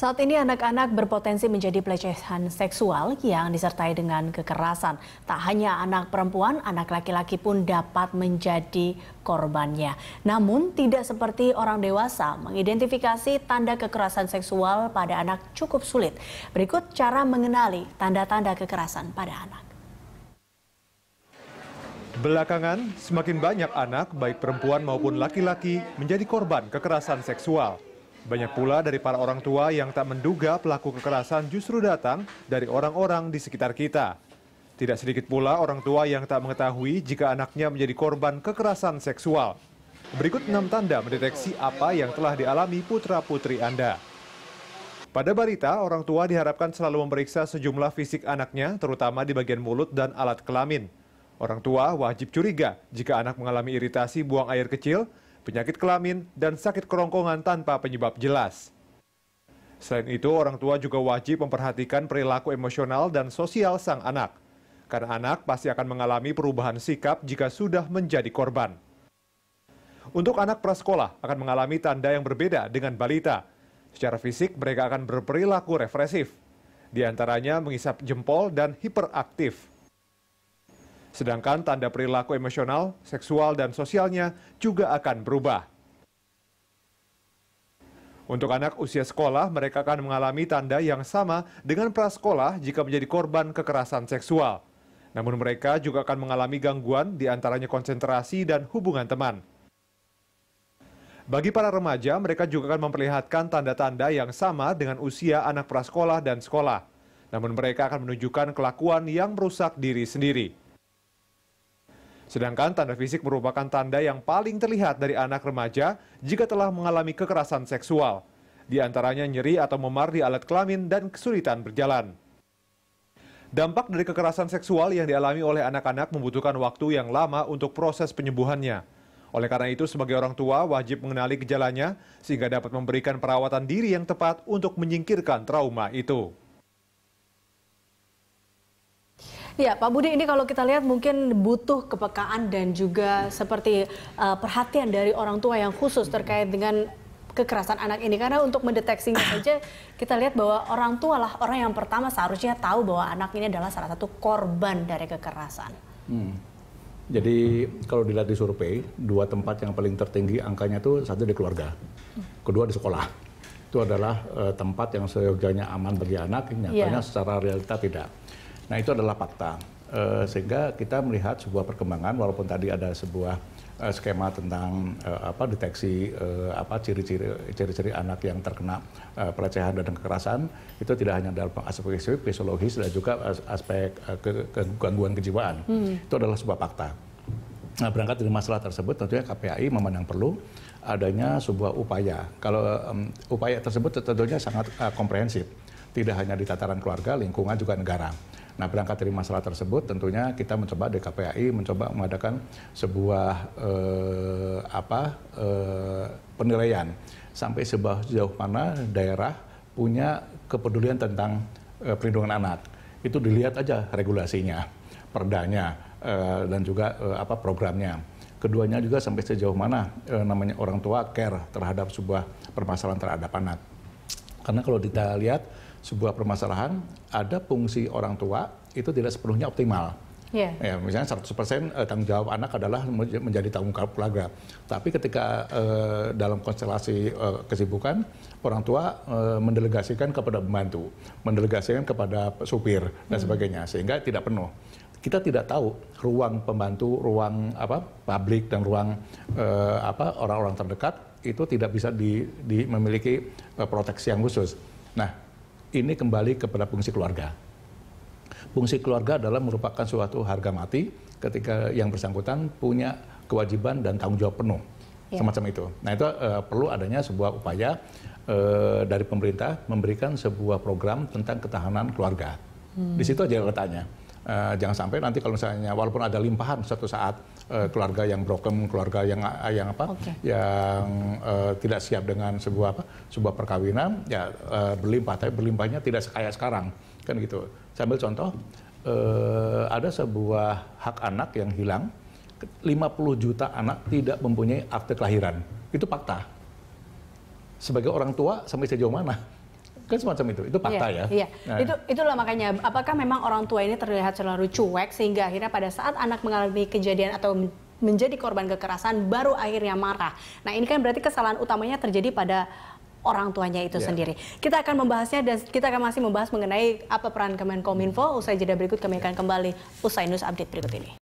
Saat ini anak-anak berpotensi menjadi pelecehan seksual yang disertai dengan kekerasan. Tak hanya anak perempuan, anak laki-laki pun dapat menjadi korbannya. Namun tidak seperti orang dewasa, mengidentifikasi tanda kekerasan seksual pada anak cukup sulit. Berikut cara mengenali tanda-tanda kekerasan pada anak. Belakangan, semakin banyak anak, baik perempuan maupun laki-laki, menjadi korban kekerasan seksual. Banyak pula dari para orang tua yang tak menduga pelaku kekerasan justru datang dari orang-orang di sekitar kita. Tidak sedikit pula orang tua yang tak mengetahui jika anaknya menjadi korban kekerasan seksual. Berikut 6 tanda mendeteksi apa yang telah dialami putra-putri Anda. Pada balita, orang tua diharapkan selalu memeriksa sejumlah fisik anaknya, terutama di bagian mulut dan alat kelamin. Orang tua wajib curiga jika anak mengalami iritasi buang air kecil, penyakit kelamin, dan sakit kerongkongan tanpa penyebab jelas. Selain itu, orang tua juga wajib memperhatikan perilaku emosional dan sosial sang anak. Karena anak pasti akan mengalami perubahan sikap jika sudah menjadi korban. Untuk anak prasekolah akan mengalami tanda yang berbeda dengan balita. Secara fisik, mereka akan berperilaku represif. Di antaranya mengisap jempol dan hiperaktif. Sedangkan tanda perilaku emosional, seksual, dan sosialnya juga akan berubah. Untuk anak usia sekolah, mereka akan mengalami tanda yang sama dengan prasekolah jika menjadi korban kekerasan seksual. Namun mereka juga akan mengalami gangguan, diantaranya konsentrasi dan hubungan teman. Bagi para remaja, mereka juga akan memperlihatkan tanda-tanda yang sama dengan usia anak prasekolah dan sekolah. Namun mereka akan menunjukkan kelakuan yang merusak diri sendiri. Sedangkan tanda fisik merupakan tanda yang paling terlihat dari anak remaja jika telah mengalami kekerasan seksual. Di antaranya nyeri atau memar di alat kelamin dan kesulitan berjalan. Dampak dari kekerasan seksual yang dialami oleh anak-anak membutuhkan waktu yang lama untuk proses penyembuhannya. Oleh karena itu, sebagai orang tua wajib mengenali gejalanya sehingga dapat memberikan perawatan diri yang tepat untuk menyingkirkan trauma itu. Ya, Pak Budi, ini kalau kita lihat mungkin butuh kepekaan dan juga seperti perhatian dari orang tua yang khusus terkait dengan kekerasan anak ini. Karena untuk mendeteksinya saja kita lihat bahwa orang tua lah orang yang pertama seharusnya tahu bahwa anak ini adalah salah satu korban dari kekerasan. Jadi kalau dilihat di survei, 2 tempat yang paling tertinggi angkanya itu satu di keluarga, kedua di sekolah. Itu adalah tempat yang seyogyanya aman bagi anak, nyatanya secara realita tidak. Nah, itu adalah fakta, sehingga kita melihat sebuah perkembangan, walaupun tadi ada sebuah skema tentang deteksi ciri-ciri anak yang terkena pelecehan dan kekerasan, itu tidak hanya dalam aspek fisiologis dan juga aspek gangguan kejiwaan. Itu adalah sebuah fakta. Nah, berangkat dari masalah tersebut, tentunya KPAI memandang perlu adanya sebuah upaya. Kalau upaya tersebut tentunya sangat komprehensif, tidak hanya di tataran keluarga, lingkungan, juga negara. Nah, berangkat dari masalah tersebut, tentunya kita mencoba di KPAI mencoba mengadakan sebuah penilaian sampai sejauh mana daerah punya kepedulian tentang perlindungan anak. Itu dilihat aja regulasinya, perdanya, dan juga programnya. Keduanya juga sampai sejauh mana namanya orang tua care terhadap sebuah permasalahan terhadap anak. Karena kalau kita lihat sebuah permasalahan, ada fungsi orang tua itu tidak sepenuhnya optimal. Ya, misalnya 100% tanggung jawab anak adalah menjadi tanggung jawab keluarga. Tapi ketika dalam konstelasi kesibukan, orang tua mendelegasikan kepada pembantu, mendelegasikan kepada supir dan sebagainya, sehingga tidak penuh. Kita tidak tahu ruang pembantu, ruang publik dan ruang orang-orang terdekat itu tidak bisa memiliki proteksi yang khusus. Nah, ini kembali kepada fungsi keluarga. Fungsi keluarga adalah merupakan suatu harga mati ketika yang bersangkutan punya kewajiban dan tanggung jawab penuh. Semacam itu. Nah, itu perlu adanya sebuah upaya dari pemerintah memberikan sebuah program tentang ketahanan keluarga. Di situ aja letaknya. Jangan sampai nanti kalau misalnya walaupun ada limpahan suatu saat keluarga yang broken, keluarga yang tidak siap dengan sebuah perkawinan, ya berlimpah, tapi berlimpahnya tidak sekaya sekarang, kan gitu. Saya ambil contoh, ada sebuah hak anak yang hilang, 50 juta anak tidak mempunyai akte kelahiran, itu fakta. Sebagai orang tua sampai sejauh mana Kan semacam itu fakta ya. Iya. Nah, Itulah makanya, apakah memang orang tua ini terlihat selalu cuek sehingga akhirnya pada saat anak mengalami kejadian atau menjadi korban kekerasan baru akhirnya marah. Nah ini kan berarti kesalahan utamanya terjadi pada orang tuanya itu sendiri. Kita akan membahasnya dan kita akan masih membahas mengenai apa peran Kemenkominfo. Usai jeda berikut kami akan kembali usai news update berikut ini.